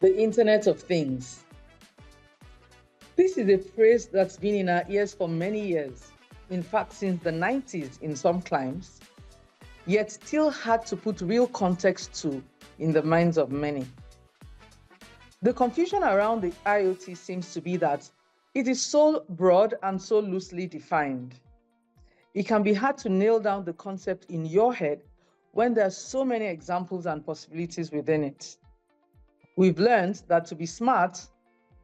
The Internet of Things. This is a phrase that's been in our ears for many years, in fact, since the 90s in some climes, yet still hard to put real context to in the minds of many. The confusion around the IoT seems to be that it is so broad and so loosely defined. It can be hard to nail down the concept in your head when there are so many examples and possibilities within it. We've learned that to be smart,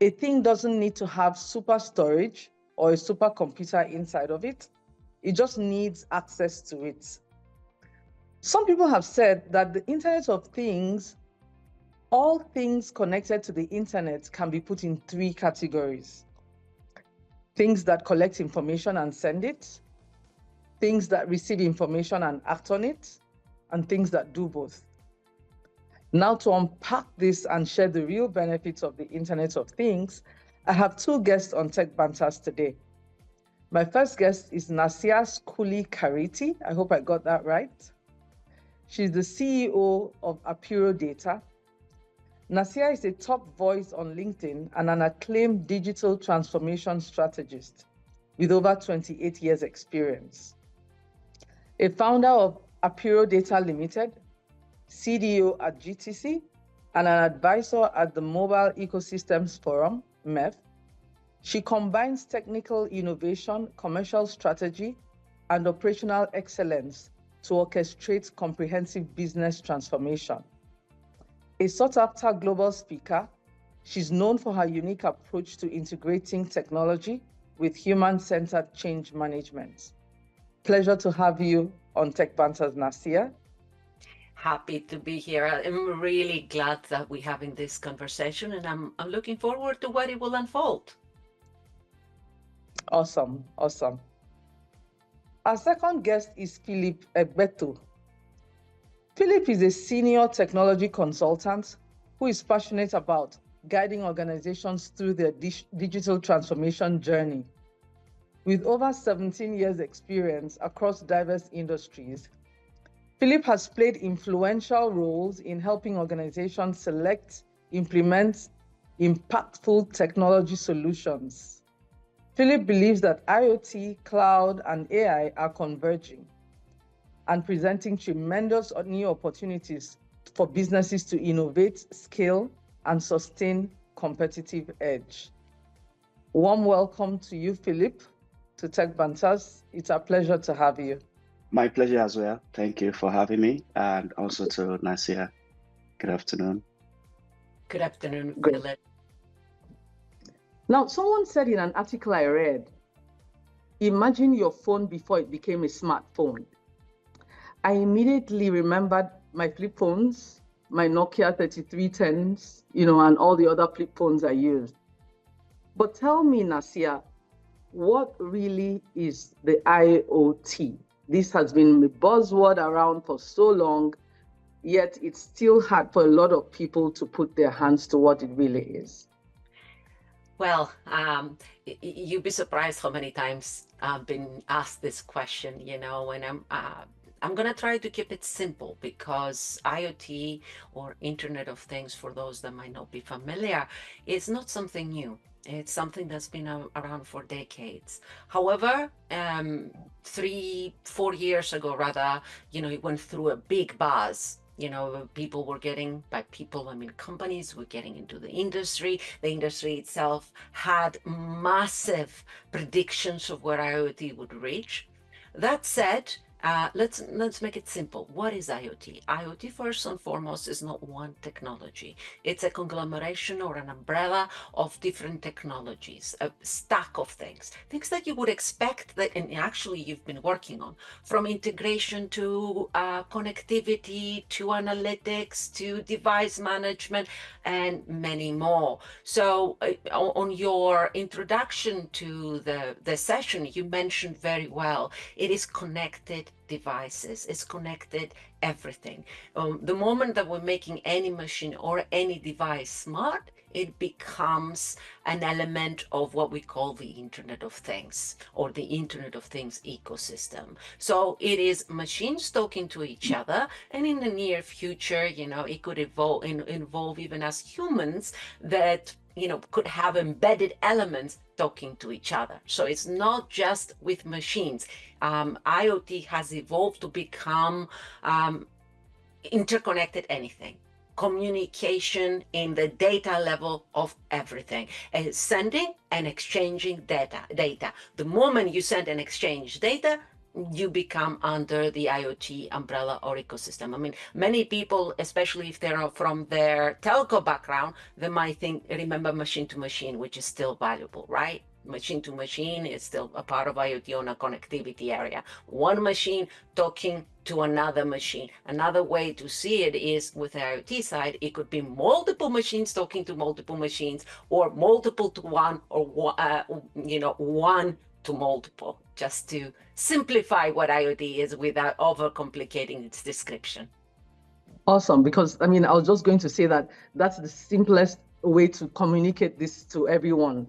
a thing doesn't need to have super storage or a supercomputer inside of it. It just needs access to it. Some people have said that the Internet of Things, all things connected to the internet, can be put in three categories. Things that collect information and send it, things that receive information and act on it, and things that do both. Now, to unpack this and share the real benefits of the Internet of Things, I have two guests on TechBanterz today. My first guest is Nasia Skuli Kariti. I hope I got that right. She's the CEO of Apiro Data. Nasia is a top voice on LinkedIn and an acclaimed digital transformation strategist with over 28 years experience. A founder of Apiro Data Limited, CDO at GTC, and an advisor at the Mobile Ecosystems Forum, MEF. She combines technical innovation, commercial strategy, and operational excellence to orchestrate comprehensive business transformation. A sought-after global speaker, she's known for her unique approach to integrating technology with human-centered change management. Pleasure to have you on TechBanterz, Nasia. Happy to be here. I'm really glad that we're having this conversation, and I'm looking forward to what it will unfold. Awesome. Our second guest is Philip Egbeto. Philip is a senior technology consultant who is passionate about guiding organizations through their digital transformation journey. With over 17 years' experience across diverse industries, Philip has played influential roles in helping organizations select, implement impactful technology solutions. Philip believes that IoT, cloud, and AI are converging and presenting tremendous new opportunities for businesses to innovate, scale, and sustain competitive edge. Warm welcome to you, Philip, to TechBanterz. It's a pleasure to have you. My pleasure as well. Thank you for having me, and also to Nasia. Good afternoon. Good afternoon, Good. Philip. Now, someone said in an article I read, imagine your phone before it became a smartphone. I immediately remembered my flip phones, my Nokia 3310s, and all the other flip phones I used. But tell me, Nasia, what really is the IoT? This has been a buzzword around for so long, yet it's still hard for a lot of people to put their hands to what it really is. Well, you'd be surprised how many times I've been asked this question, and I'm going to try to keep it simple, because IoT, or Internet of Things, for those that might not be familiar, is not something new. It's something that's been around for decades. However, 3-4 years ago, rather, it went through a big buzz. People were getting, by people, I mean companies, were getting into the industry. The industry itself had massive predictions of where IoT would reach. That said, let's make it simple. What is IoT? IoT, first and foremost, is not one technology. It's a conglomeration or an umbrella of different technologies, a stack of things that you would expect that, and actually you've been working on, from integration to connectivity, to analytics, to device management, and many more. So on your introduction to the session, you mentioned very well, it is connected connected devices. It's connected everything. The moment that we're making any machine or any device smart, it becomes an element of what we call the Internet of Things or the Internet of Things ecosystem. So it is machines talking to each other, and in the near future, it could involve even as humans that could have embedded elements talking to each other. So it's not just with machines. IoT has evolved to become interconnected anything. Communication in the data level of everything, and sending and exchanging data. The moment you send and exchange data, you become under the IoT umbrella or ecosystem. I mean, many people, especially if they're from their telco background, they might remember machine to machine, which is still valuable, right? Machine to machine is still a part of IoT on a connectivity area. One machine talking to another machine. Another way to see it is with the IoT side, it could be multiple machines talking to multiple machines, or multiple to one, or one to multiple, just to simplify what IoT is without overcomplicating its description. Awesome, because I was just going to say that that's the simplest way to communicate this to everyone,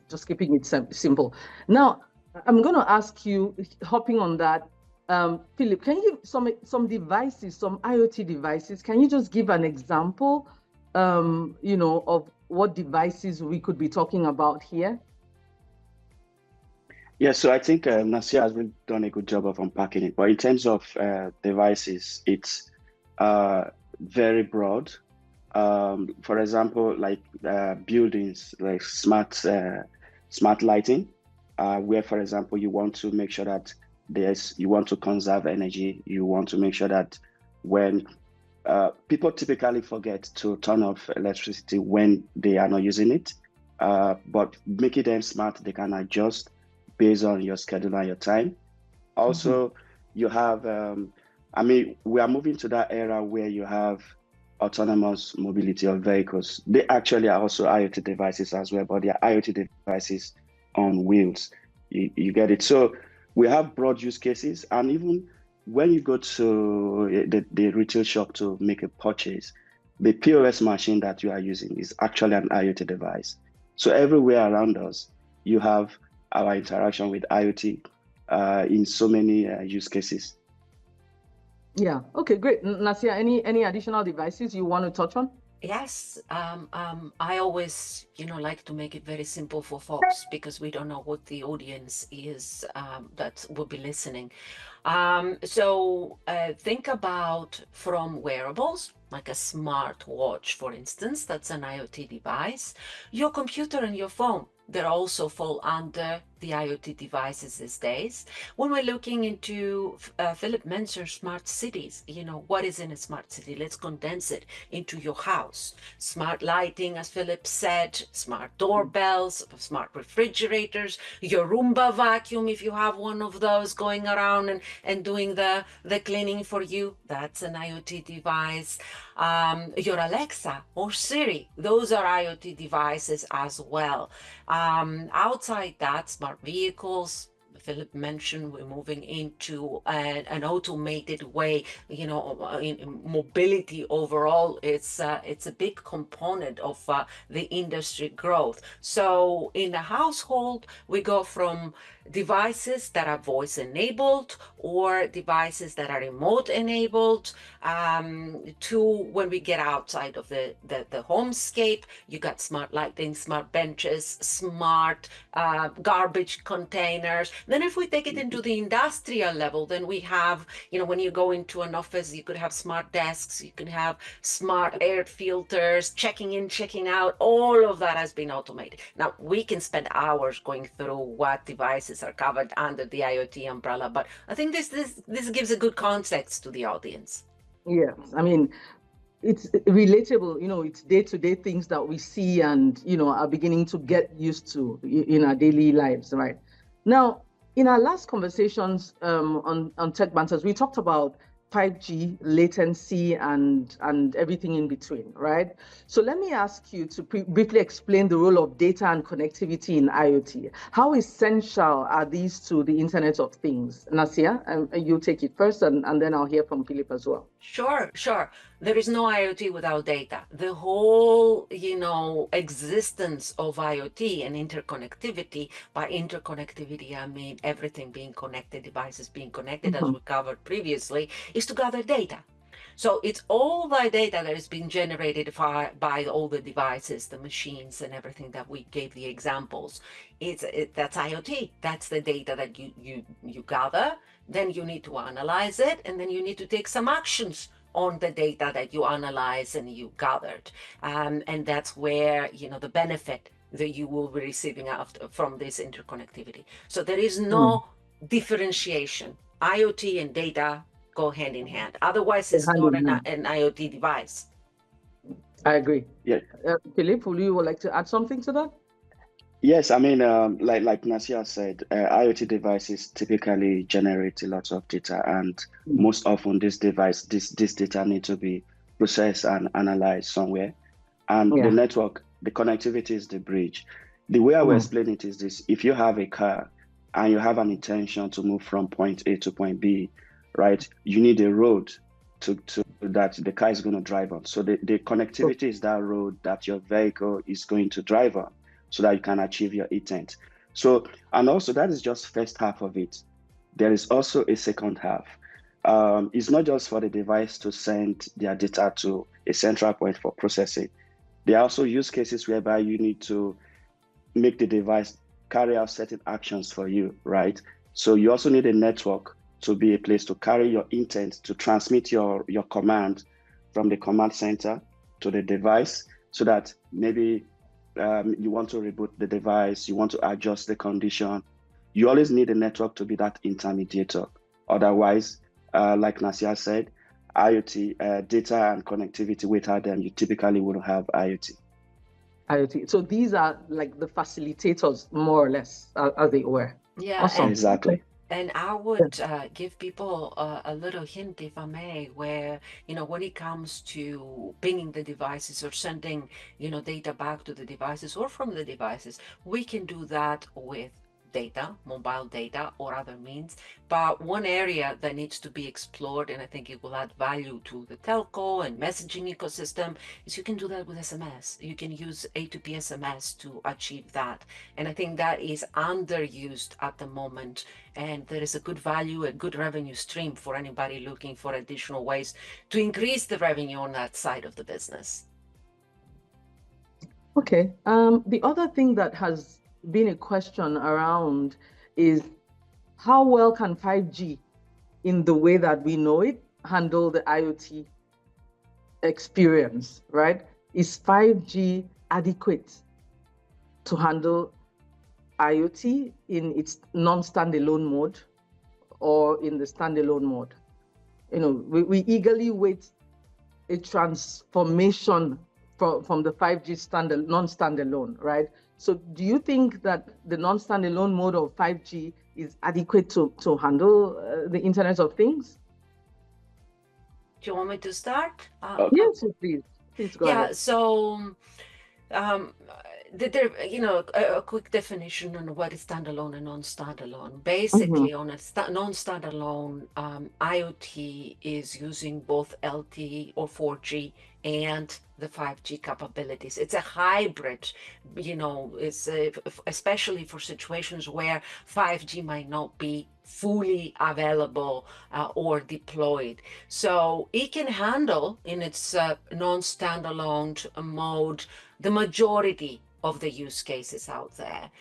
just keeping it simple. Now, I'm going to ask you, hopping on that, Philip, can you give some devices, some IoT devices? Can you just give an example, of what devices we could be talking about here? Yeah, so I think Nasir has really done a good job of unpacking it. But in terms of devices, it's very broad. For example, like buildings, like smart lighting, where, for example, you want to make sure that you want to conserve energy. You want to make sure that when people typically forget to turn off electricity when they are not using it, but making them smart, they can adjust based on your schedule and your time. Also, you have, we are moving to that era where you have autonomous mobility of vehicles. They actually are also IoT devices as well, but they are IoT devices on wheels. You get it? So we have broad use cases, and even when you go to the retail shop to make a purchase, the POS machine that you are using is actually an IoT device. So everywhere around us, you have our interaction with IoT in so many use cases. Yeah. Okay, great. Nasir, any additional devices you want to touch on? Yes. I always, like to make it very simple for folks, because we don't know what the audience is that will be listening. So think about from wearables, like a smart watch, for instance, that's an IoT device. Your computer and your phone, they also fall under the IoT devices these days. When we're looking into, Philip mentioned smart cities, what is in a smart city? Let's condense it into your house. Smart lighting, as Philip said, smart doorbells, smart refrigerators, your Roomba vacuum, if you have one of those going around and doing the cleaning for you, that's an IoT device. Your Alexa or Siri, those are IoT devices as well. Outside that, smart vehicles, Philip mentioned, we're moving into an automated way. In mobility overall, it's a big component of the industry growth. So in the household, we go from devices that are voice enabled or devices that are remote enabled, to when we get outside of the homescape, you got smart lighting, smart benches, smart garbage containers. Then if we take it into the industrial level, then we have, when you go into an office, you could have smart desks, you can have smart air filters, checking in, checking out, all of that has been automated. Now, we can spend hours going through what devices are covered under the IoT umbrella, but I think this gives a good context to the audience. Yes, it's relatable, it's day-to-day things that we see and, are beginning to get used to in our daily lives, right? Now, in our last conversations on TechBanterz, we talked about 5G, latency, and everything in between, right? So let me ask you to briefly explain the role of data and connectivity in IoT. How essential are these to the Internet of Things? Nasia, you take it first, and then I'll hear from Philip as well. Sure, sure. There is no IoT without data. The whole, existence of IoT and interconnectivity, by interconnectivity, I mean everything being connected, devices being connected, as we covered previously, is to gather data. So it's all the data that is being generated by all the devices, the machines, and everything that we gave the examples. That's IoT. That's the data that you gather. Then you need to analyze it, and then you need to take some actions on the data that you analyze and you gathered. And that's where the benefit that you will be receiving from this interconnectivity. So there is no differentiation. IoT and data go hand in hand. Otherwise, it's not an IoT device. I agree. Yeah. Philip, would you like to add something to that? Yes, I mean, like Nasia said, IoT devices typically generate a lot of data, and most often this data need to be processed and analyzed somewhere. And the network, the connectivity is the bridge. The way I will explain it is this: if you have a car and you have an intention to move from point A to point B, right? You need a road to that the car is going to drive on. So the connectivity is that road that your vehicle is going to drive on, so that you can achieve your intent. So, and also that is just first half of it. There is also a second half. It's not just for the device to send their data to a central point for processing. There are also use cases whereby you need to make the device carry out certain actions for you, right? So you also need a network to be a place to carry your intent, to transmit your command from the command center to the device, so that maybe you want to reboot the device, you want to adjust the condition. You always need a network to be that intermediator. Otherwise, like Nasia said, IoT, data and connectivity, without them, you typically wouldn't have IoT. IoT. So these are like the facilitators, more or less, as they were. Yeah, awesome. Exactly. And I would give people a little hint, if I may, where, when it comes to pinging the devices or sending, data back to the devices or from the devices, we can do that with data, mobile data, or other means. But one area that needs to be explored, and I think it will add value to the telco and messaging ecosystem, is you can do that with SMS. You can use A2P SMS to achieve that. And I think that is underused at the moment. And there is a good value, a good revenue stream for anybody looking for additional ways to increase the revenue on that side of the business. Okay. The other thing that has been a question around is how well can 5G, in the way that we know it, handle the IoT experience, right? Is 5G adequate to handle IoT in its non-standalone mode or in the standalone mode? We eagerly wait a transformation from the 5G non-standalone, right? So do you think that the non-standalone mode of 5G is adequate to handle the Internet of Things? Do you want me to start? Yes, please. Please go ahead. So a quick definition on what is standalone and non-standalone. Basically, on a non-standalone, IoT is using both LTE or 4G and the 5G capabilities. It's a hybrid, it's especially for situations where 5G might not be fully available or deployed. So it can handle in its non-standalone mode the majority of the use cases out there.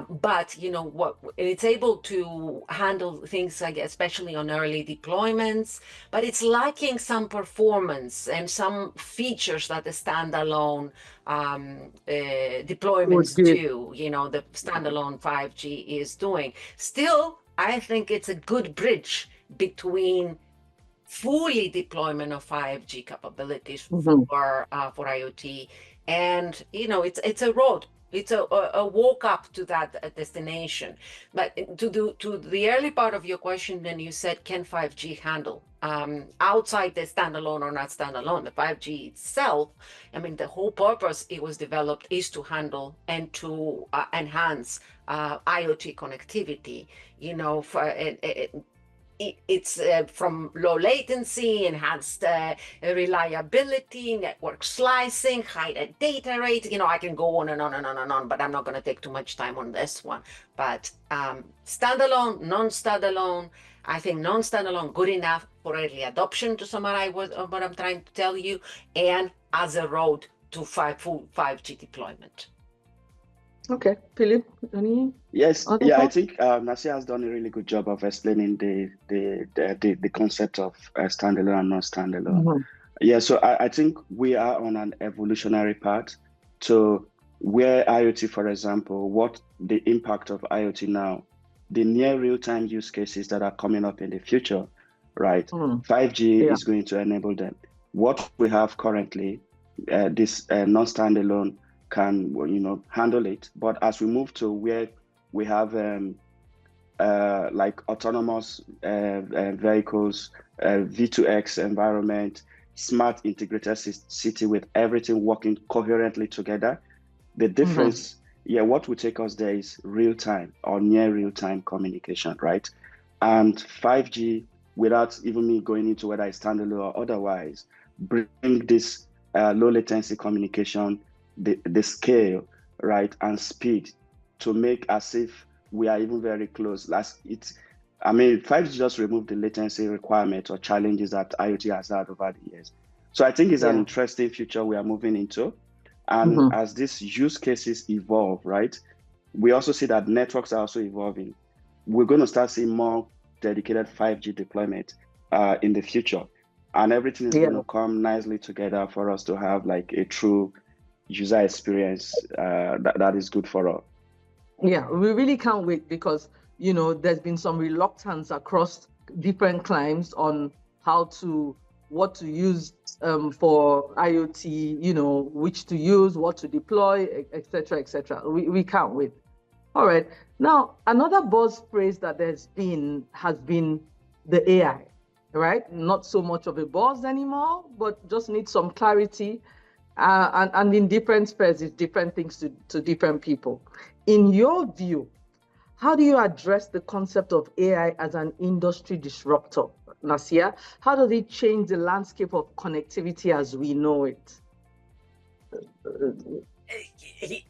But it's able to handle things like, especially on early deployments, but it's lacking some performance and some features that the standalone deployments do, the standalone 5G is doing. Still, I think it's a good bridge between fully deployment of 5G capabilities for IoT, and it's a road It's a walk up to that destination. But to the early part of your question, when you said, can 5G handle outside the standalone or not standalone, the 5G itself, I mean, the whole purpose it was developed is to handle and to enhance IoT connectivity, you know, it's from low latency, enhanced reliability, network slicing, higher data rate. You know, I can go on and on and on and on, but I'm not going to take too much time on this one. But standalone, non-standalone, I think non-standalone good enough for early adoption, to summarize what I'm trying to tell you, and as a road to full 5G deployment. Okay, Philip, any Yes, other yeah, I thoughts? think Nasia has done a really good job of explaining the concept of standalone and non-standalone. Mhm. Yeah, so I think we are on an evolutionary path to where IoT, for example, what the impact of IoT now, the near real-time use cases that are coming up in the future, right? 5G Yeah. is going to enable them. What we have currently, this non-standalone can, you know, handle it. But as we move to where we have like autonomous vehicles, V2X environment, smart integrated city with everything working coherently together. The difference, yeah, what will take us there is real time or near real time communication, right? And 5G, without even me going into whether it's standalone or otherwise, bring this low latency communication, the scale, right, and speed to make as if we are even very close. I mean, 5G just removed the latency requirement or challenges that IoT has had over the years. So I think it's an interesting future we are moving into. And as these use cases evolve, right, we also see that networks are also evolving. We're going to start seeing more dedicated 5G deployment in the future. And everything is going to come nicely together for us to have like a true user experience that is good for all. Yeah, we really can't wait because, you know, there's been some reluctance across different climes on what to use for IoT, you know, which to use, what to deploy, etc., etc. We can't wait. All right. Now, another buzz phrase that has been the AI, right? Not so much of a buzz anymore, but just need some clarity. And in different spheres, it's different things to different people. In your view, how do you address the concept of AI as an industry disruptor, Nasia? How does it change the landscape of connectivity as we know it?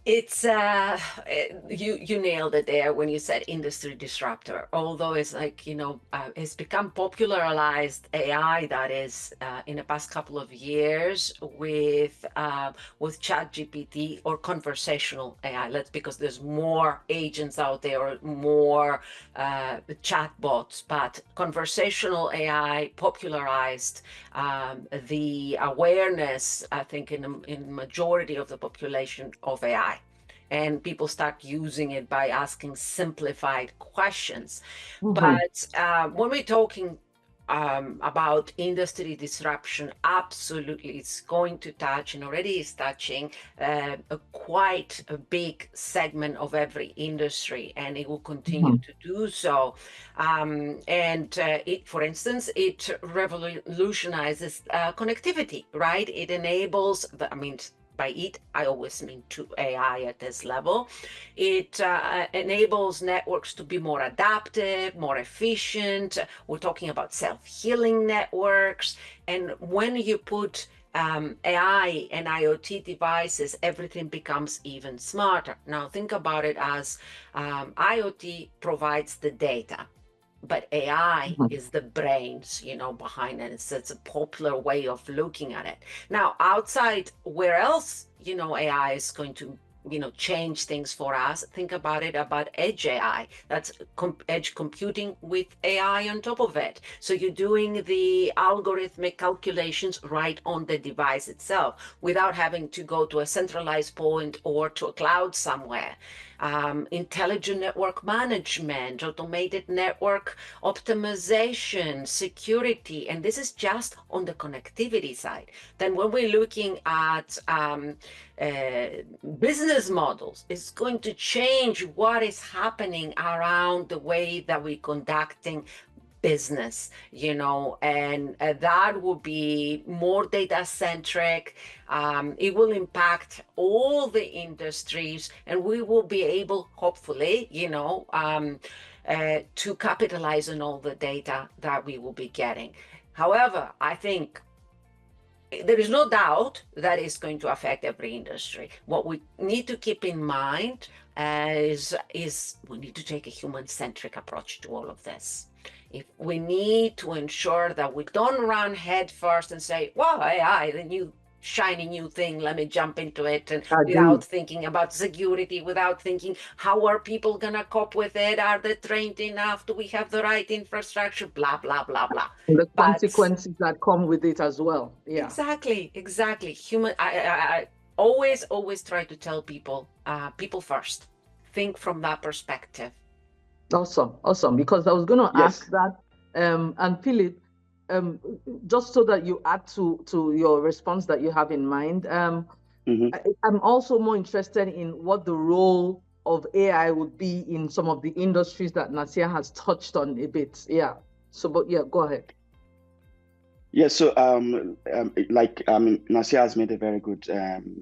It's you nailed it there when you said industry disruptor. Although it's like, you know, it's become popularized AI, that is in the past couple of years with ChatGPT or conversational AI. Because there's more agents out there, or more chatbots, but conversational AI popularized the awareness, I think, in majority of the population of AI. And people start using it by asking simplified questions. But when we're talking about industry disruption, absolutely, it's going to touch, and already is touching, quite a big segment of every industry, and it will continue to do so. For instance, it revolutionizes connectivity, right? It enables, by it, I always mean to AI at this level. It enables networks to be more adaptive, more efficient. We're talking about self-healing networks. And when you put AI and IoT devices, everything becomes even smarter. Now, think about it as IoT provides the data, but AI is the brains, you know, behind it. It's a popular way of looking at it. Now, outside, where else, you know, AI is going to, you know, change things for us? Think about it, about edge AI. That's edge computing with AI on top of it. So you're doing the algorithmic calculations right on the device itself without having to go to a centralized point or to a cloud somewhere. intelligent network management, automated network optimization, security, and this is just on the connectivity side. Then when we're looking at business models, it's going to change what is happening around the way that we're conducting business, and that will be more data centric. It will impact all the industries, and we will be able, hopefully, to capitalize on all the data that we will be getting. However, I think there is no doubt that it's going to affect every industry. What we need to keep in mind is we need to take a human-centric approach to all of this. If we need to ensure that we don't run head first and say, well, AI, the new shiny new thing, let me jump into it, and without thinking about security, without thinking how are people gonna cope with it, are they trained enough, do we have the right infrastructure, blah blah blah blah. And the consequences that come with it as well. Yeah, exactly. Human. I always try to tell people, people first, think from that perspective. Awesome. Because I was going to ask that, and Philip, just so that you add to your response that you have in mind, I'm also more interested in what the role of AI would be in some of the industries that Nasia has touched on a bit. Yeah. So, but yeah, go ahead. Yeah. So, Nasia has made a very good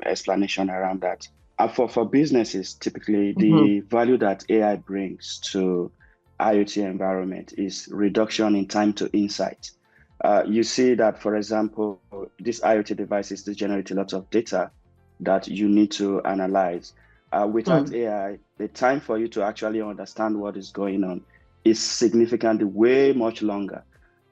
explanation around that. For businesses, typically the value that AI brings to IoT environment is reduction in time to insight. You see that, for example, these IoT devices, they generate a lot of data that you need to analyze. Without AI, the time for you to actually understand what is going on is significantly way much longer.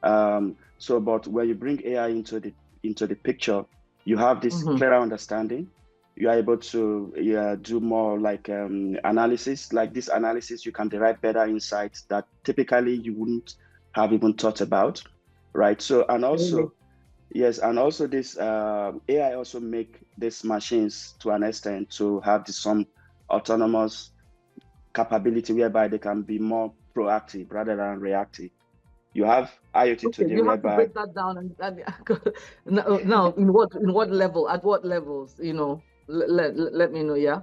But when you bring AI into the picture, you have this clearer understanding. You are able to do more like analysis. Like this analysis, you can derive better insights that typically you wouldn't have even thought about, right? So, and also, this AI also make these machines to an extent to have some autonomous capability whereby they can be more proactive rather than reactive. You have IoT today. You have to break that down and now in what level, at what levels, let me know. Yeah.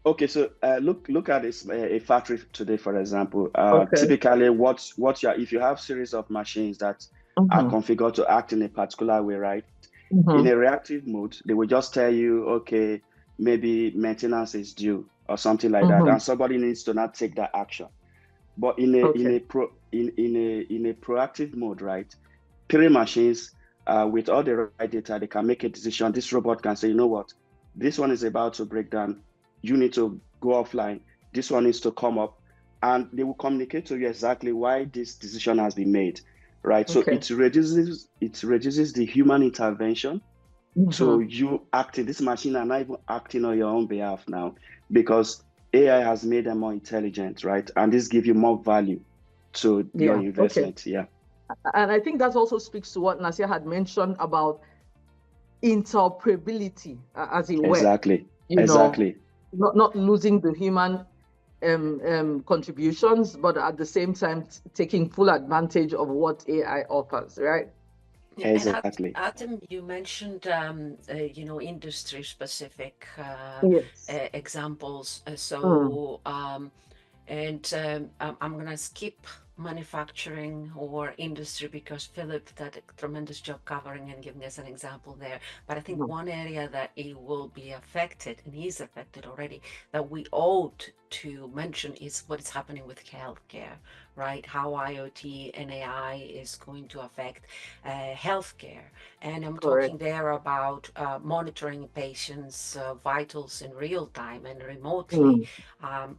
Okay, so look at this a factory today, for example. Typically, if you have series of machines that are configured to act in a particular way, right? In a reactive mode, they will just tell you, okay, maybe maintenance is due or something like that, and somebody needs to not take that action. But in a proactive mode, right? 3 machines with all the right data, they can make a decision. This robot can say, you know what, this one is about to break down. You need to go offline. This one needs to come up, and they will communicate to you exactly why this decision has been made, right? So it reduces the human intervention. So you acting, this machine are not even acting on your own behalf now, because AI has made them more intelligent, right? And this gives you more value to your investment. Yeah. And I think that also speaks to what Nasia had mentioned about interoperability, as it were. Exactly. Not losing the human contributions, but at the same time taking full advantage of what AI offers, right? Exactly. And Adam, you mentioned industry specific examples. I'm gonna skip manufacturing or industry because Philip did a tremendous job covering and giving us an example there. But I think one area that it will be affected, and is affected already, that we ought to mention is what is happening with healthcare, right? How IoT and AI is going to affect healthcare. And I'm talking there about monitoring patients' vitals in real time and remotely.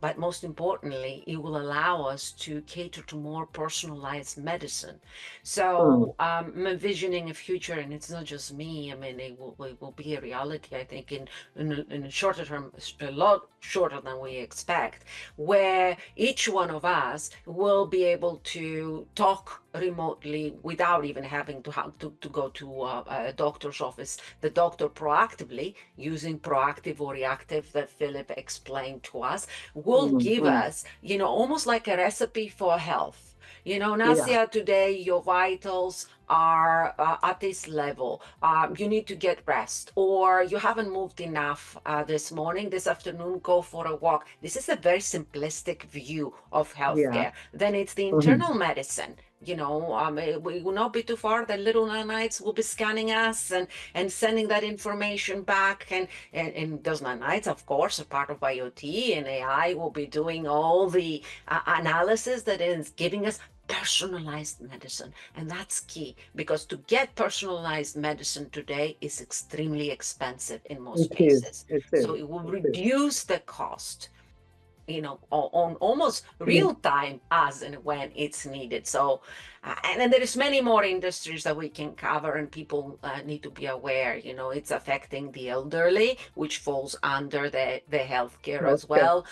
But most importantly, it will allow us to cater to more personalized medicine. So I'm envisioning a future, and it's not just me. I mean, it will be a reality, I think, in a shorter term, a lot shorter than we expect. project where each one of us will be able to talk remotely without even having to have to go to a doctor's office. The doctor proactively, using proactive or reactive that Philip explained to us, will give us, you know, almost like a recipe for health. You know, Nasia, today your vitals are at this level. You need to get rest, or you haven't moved enough this morning, this afternoon, go for a walk. This is a very simplistic view of healthcare. Then it's the internal medicine. You know, we will not be too far. The little nanites will be scanning us and sending that information back. And those nanites, of course, are part of IoT, and AI will be doing all the analysis that is giving us personalized medicine. And that's key, because to get personalized medicine today is extremely expensive in most cases. So it will reduce the cost, you know, on almost real time as and when it's needed. So, and then there's many more industries that we can cover, and people need to be aware, you know, it's affecting the elderly, which falls under the healthcare as well.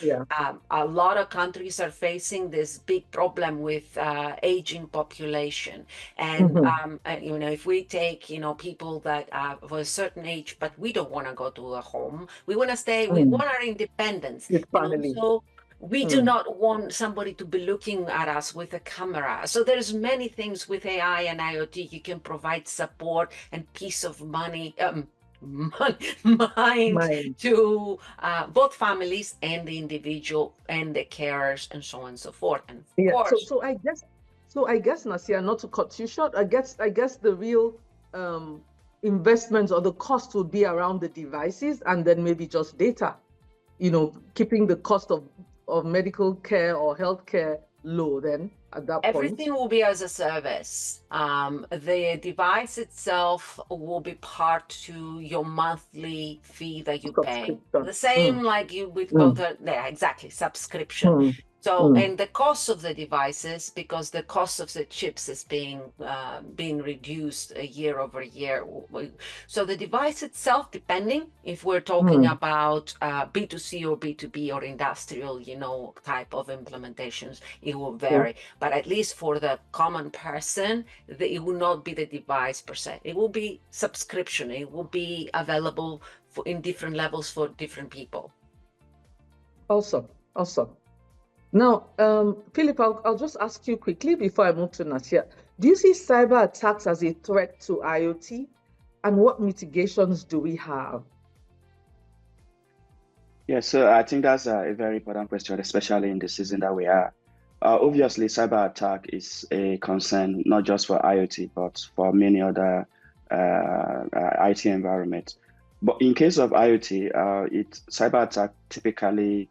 A lot of countries are facing this big problem with aging population. And, you know, if we take, you know, people that are of a certain age, but we don't want to go to a home, we want to stay, we want our independence. You know, so we do not want somebody to be looking at us with a camera. So there's many things with AI and IoT. You can provide support and peace of mind to both families and the individual and the carers and so on and so forth. And of course, so I guess, Nasia, not to cut you short, I guess the real investments or the cost would be around the devices, and then maybe just data, you know, keeping the cost of medical care or healthcare low. Then at that point, everything will be as a service. The device itself will be part to your monthly fee that you pay. The same like you with exactly, subscription. So, and the cost of the devices, because the cost of the chips is being reduced year over year. So the device itself, depending if we're talking about B2C or B2B or industrial, you know, type of implementations, it will vary. But at least for the common person, it will not be the device per se. It will be subscription. It will be available in different levels for different people. Awesome. Now, Philip, I'll just ask you quickly before I move to Nasia. Do you see cyber attacks as a threat to IoT, and what mitigations do we have? Yeah, so I think that's a very important question, especially in the season that we are. Obviously, cyber attack is a concern, not just for IoT, but for many other IT environments. But in case of IoT, cyber attack typically,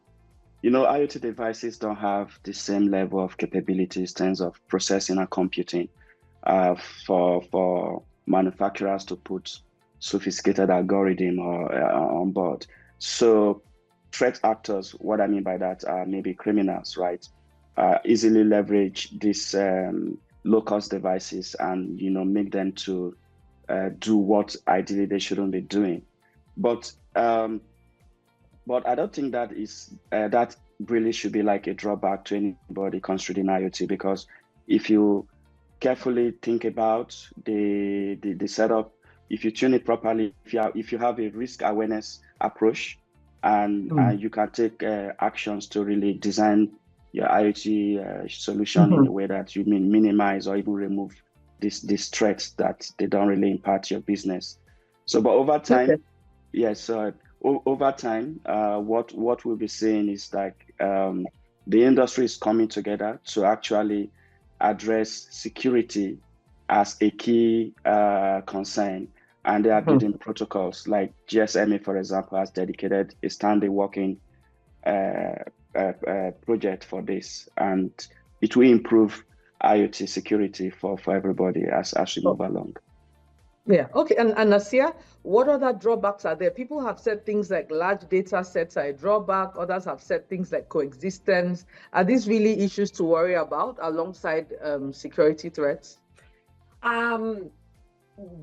you know, IoT devices don't have the same level of capabilities in terms of processing and computing for manufacturers to put sophisticated algorithm on board. So threat actors, what I mean by that are maybe criminals, right? Easily leverage these low-cost devices and, you know, make them to do what ideally they shouldn't be doing. But I don't think that is that really should be like a drawback to anybody considering IoT, because if you carefully think about the setup, if you tune it properly, if you have a risk awareness approach, and you can take actions to really design your IoT solution in a way that you minimize or even remove these threats that they don't really impact your business. So, but over time, yes. Over time, what we'll be seeing is like the industry is coming together to actually address security as a key concern, and they are building protocols. Like GSMA, for example, has dedicated a standing working project for this, and it will improve IoT security for everybody as we move along. Yeah, okay. And Nasia, what other drawbacks are there? People have said things like large data sets are a drawback. Others have said things like coexistence. Are these really issues to worry about alongside security threats?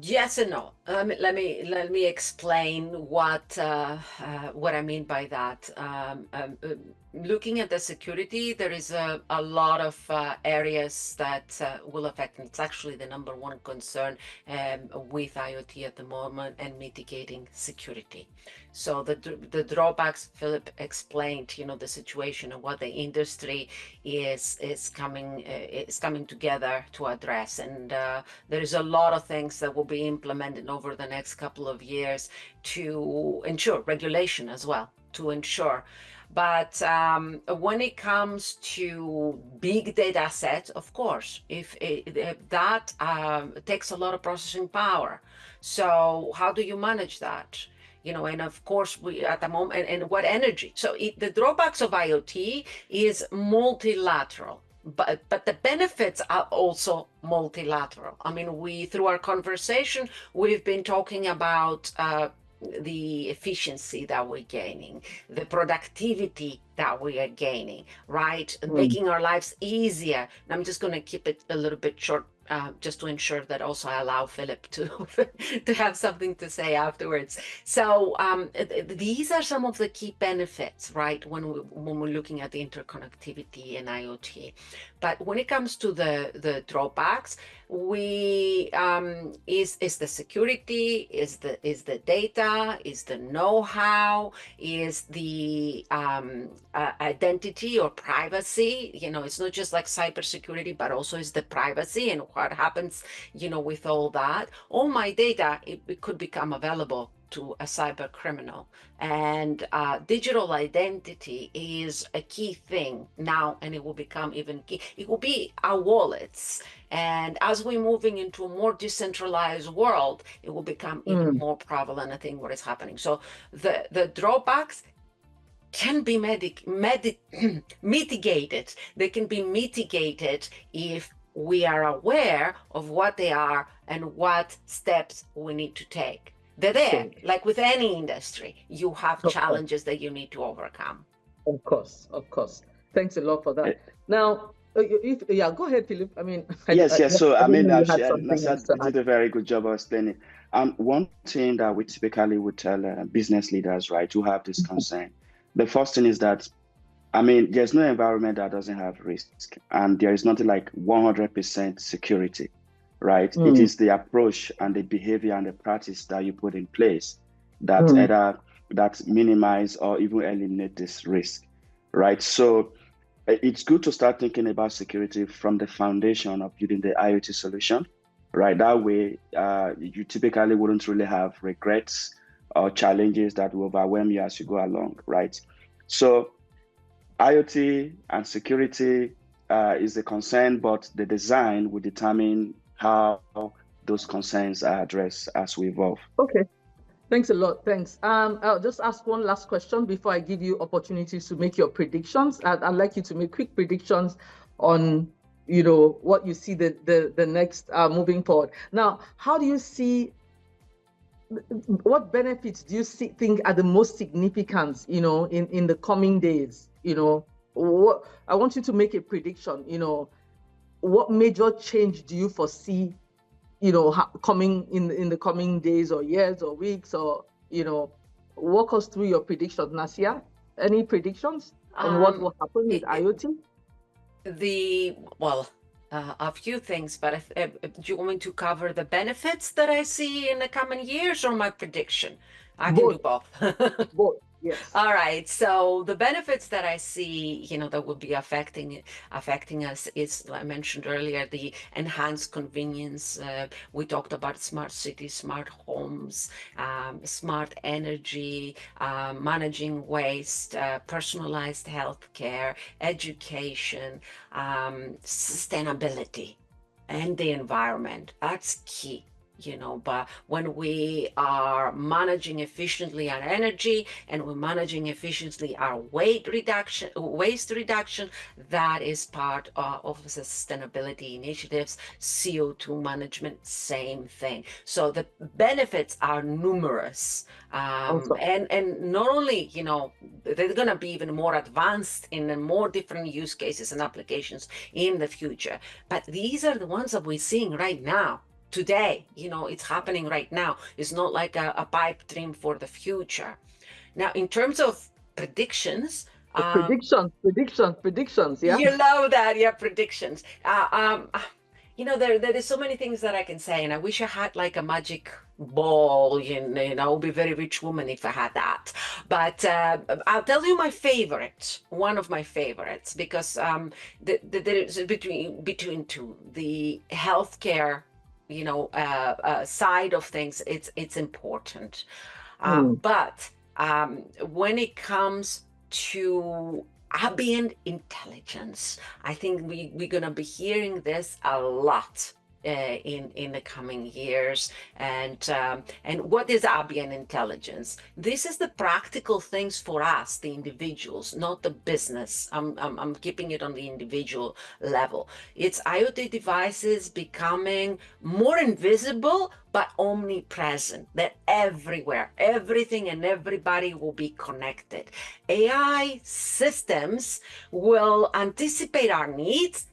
Yes and no. Let me explain what I mean by that. looking at the security, there is a lot of areas that will affect, and it's actually the number one concern with IoT at the moment, and mitigating security. So the drawbacks, Philip explained, the situation and what the industry is coming together to address, and there is a lot of things that will be implemented over the next couple of years to ensure regulation as well, to ensure. But when it comes to big data sets, of course, if that takes a lot of processing power. So how do you manage that? And of course, we at the moment, and what energy. So the drawbacks of IoT is multilateral. But the benefits are also multilateral. I mean, through our conversation, we've been talking about the efficiency that we're gaining, the productivity that we are gaining, right? Making our lives easier. And I'm just going to keep it a little bit short, just to ensure that also I allow Philip to have something to say afterwards. So these are some of the key benefits, right, when we're looking at the interconnectivity and IoT. But when it comes to the drawbacks, is the security, is the data, is the know-how, is the identity or privacy. It's not just like cybersecurity, but also is the privacy and what happens, with all that. All my data, it could become available to a cyber criminal, and digital identity is a key thing now, and it will become even key. It will be our wallets, and as we're moving into a more decentralized world, it will become even more prevalent. I think what is happening. So the drawbacks can be mitigated. They can be mitigated if we are aware of what they are and what steps we need to take. They're there. Like with any industry, you have challenges that you need to overcome. Of course. Thanks a lot for that. Now, go ahead, Philip. I mean, yes. So Nasia did a very good job of explaining. One thing that we typically would tell business leaders, right, who have this concern. The first thing is that, there's no environment that doesn't have risk, and there is nothing like 100% security, right? It is the approach and the behavior and the practice that you put in place that either that minimize or even eliminate this risk, right? So it's good to start thinking about security from the foundation of building the IoT solution, right? That way, you typically wouldn't really have regrets or challenges that will overwhelm you as you go along, right? So IoT and security is a concern, but the design will determine how those concerns are addressed as we evolve. Okay. Thanks a lot. Thanks. I'll just ask one last question before I give you opportunities to make your predictions. I'd like you to make quick predictions on, what you see the next moving forward. Now, how do you see, what benefits do you think are the most significant, in the coming days? What I want you to make a prediction. What major change do you foresee? Coming in the coming days or years or weeks, or walk us through your predictions, Nasia. Any predictions on what will happen with IoT? A few things, but do you want me to cover the benefits that I see in the coming years or my prediction? I can do both. Both. Yes. All right. So the benefits that I see, that would be affecting us is, I mentioned earlier, the enhanced convenience. We talked about smart cities, smart homes, smart energy, managing waste, personalized healthcare, education, sustainability, and the environment. That's key. But when we are managing efficiently our energy and we're managing efficiently our waste reduction, that is part of the sustainability initiatives. CO2 management, same thing. So the benefits are numerous. And not only, they're going to be even more advanced in more different use cases and applications in the future. But these are the ones that we're seeing right now. Today, it's happening right now. It's not like a pipe dream for the future. Now, in terms of predictions, Predictions. Yeah. You love that, yeah, predictions. There is so many things that I can say, and I wish I had like a magic ball. I would be a very rich woman if I had that. But I'll tell you my favorite, one of my favorites, because there is between two, the healthcare, side of things. It's important, but when it comes to ambient intelligence, I think we're going to be hearing this a lot in the coming years. And what is ambient intelligence? This is the practical things for us, the individuals, not the business. I'm keeping it on the individual level. It's IoT devices becoming more invisible but omnipresent. They're everywhere. Everything and everybody will be connected. AI systems will anticipate our needs,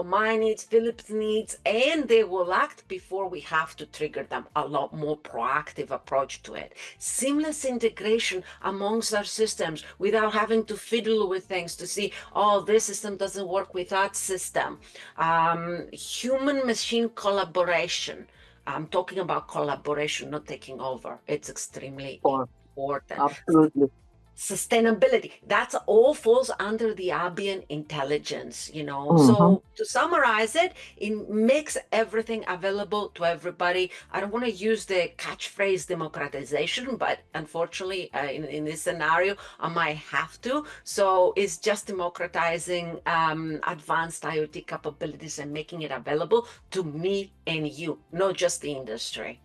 my needs, Philip's needs, and they will act before we have to trigger them. A lot more proactive approach to it. Seamless integration amongst our systems without having to fiddle with things to see, oh, this system doesn't work with that system. Human-machine collaboration. I'm talking about collaboration, not taking over. It's extremely important. Absolutely. Sustainability, that's all falls under the ambient intelligence. So to summarize it makes everything available to everybody. I don't want to use the catchphrase democratization, but unfortunately in this scenario I might have to. So it's just democratizing advanced IoT capabilities and making it available to me and you, not just the industry.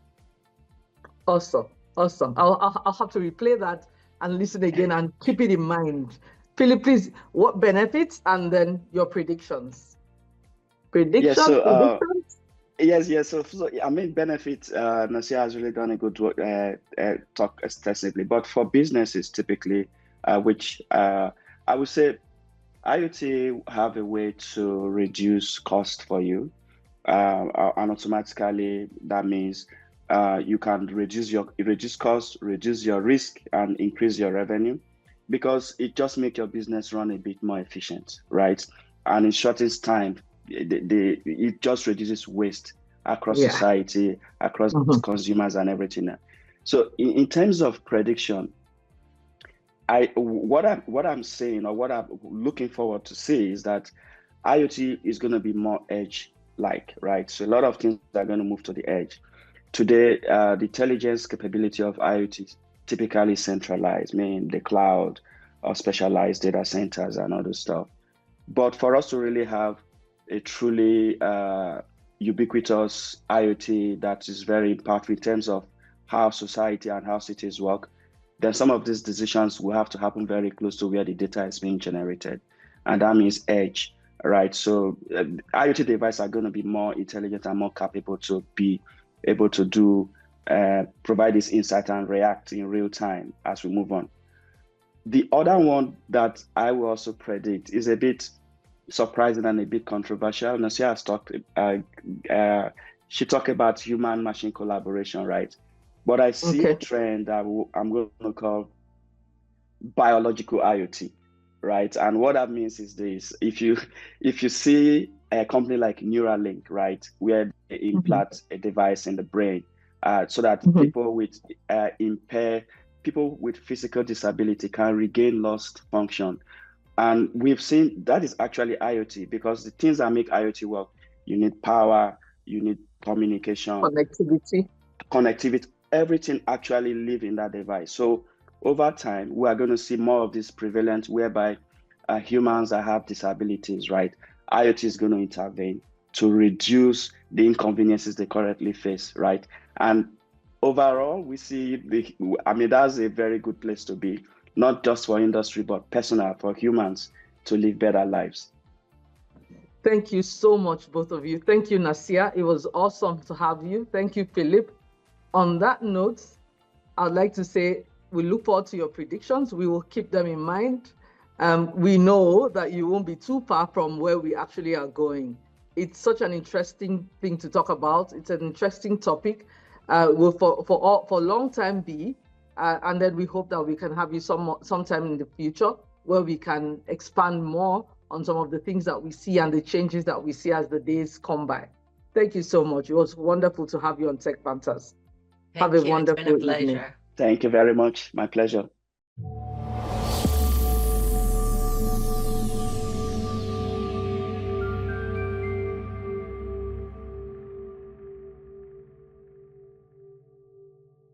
Awesome. I'll have to replay that and listen again and keep it in mind. Philip, please, what benefits and then your predictions? Predictions? Yes. So benefits, Nasia has really done a good work, talk extensively. But for businesses typically, which I would say IoT have a way to reduce cost for you. And automatically that means you can reduce costs, reduce your risk, and increase your revenue, because it just makes your business run a bit more efficient, right? And it shortens time. It just reduces waste across society, across consumers and everything. So in terms of prediction, what I'm saying, or what I'm looking forward to see, is that IoT is going to be more edge-like, right? So a lot of things are going to move to the edge. Today, the intelligence capability of IoT is typically centralized, meaning the cloud or specialized data centers and other stuff. But for us to really have a truly ubiquitous IoT that is very impactful in terms of how society and how cities work, then some of these decisions will have to happen very close to where the data is being generated. And that means edge, right? So IoT devices are going to be more intelligent and more capable to be able to provide this insight and react in real time as we move on. The other one that I will also predict is a bit surprising and a bit controversial. Nasia has talked, she talked about human-machine collaboration, right? But I see a trend that I'm going to call biological IoT, right? And what that means is this: if you see a company like Neuralink, right, where they implant a device in the brain, so that people with physical disability can regain lost function. And we've seen that is actually IoT, because the things that make IoT work, you need power, you need communication, connectivity, everything actually live in that device. So over time, we are going to see more of this prevalent, whereby humans that have disabilities, right, IoT is going to intervene to reduce the inconveniences they currently face, right? And overall, we see that's a very good place to be, not just for industry, but personal, for humans to live better lives. Thank you so much, both of you. Thank you, Nasia. It was awesome to have you. Thank you, Philip. On that note, I'd like to say we look forward to your predictions. We will keep them in mind. We know that you won't be too far from where we actually are going. It's such an interesting thing to talk about. It's an interesting topic. Will for a long time be, and then we hope that we can have you sometime in the future where we can expand more on some of the things that we see and the changes that we see as the days come by. Thank you so much. It was wonderful to have you on TechBanterz. Have a wonderful evening. Thank you very much. My pleasure.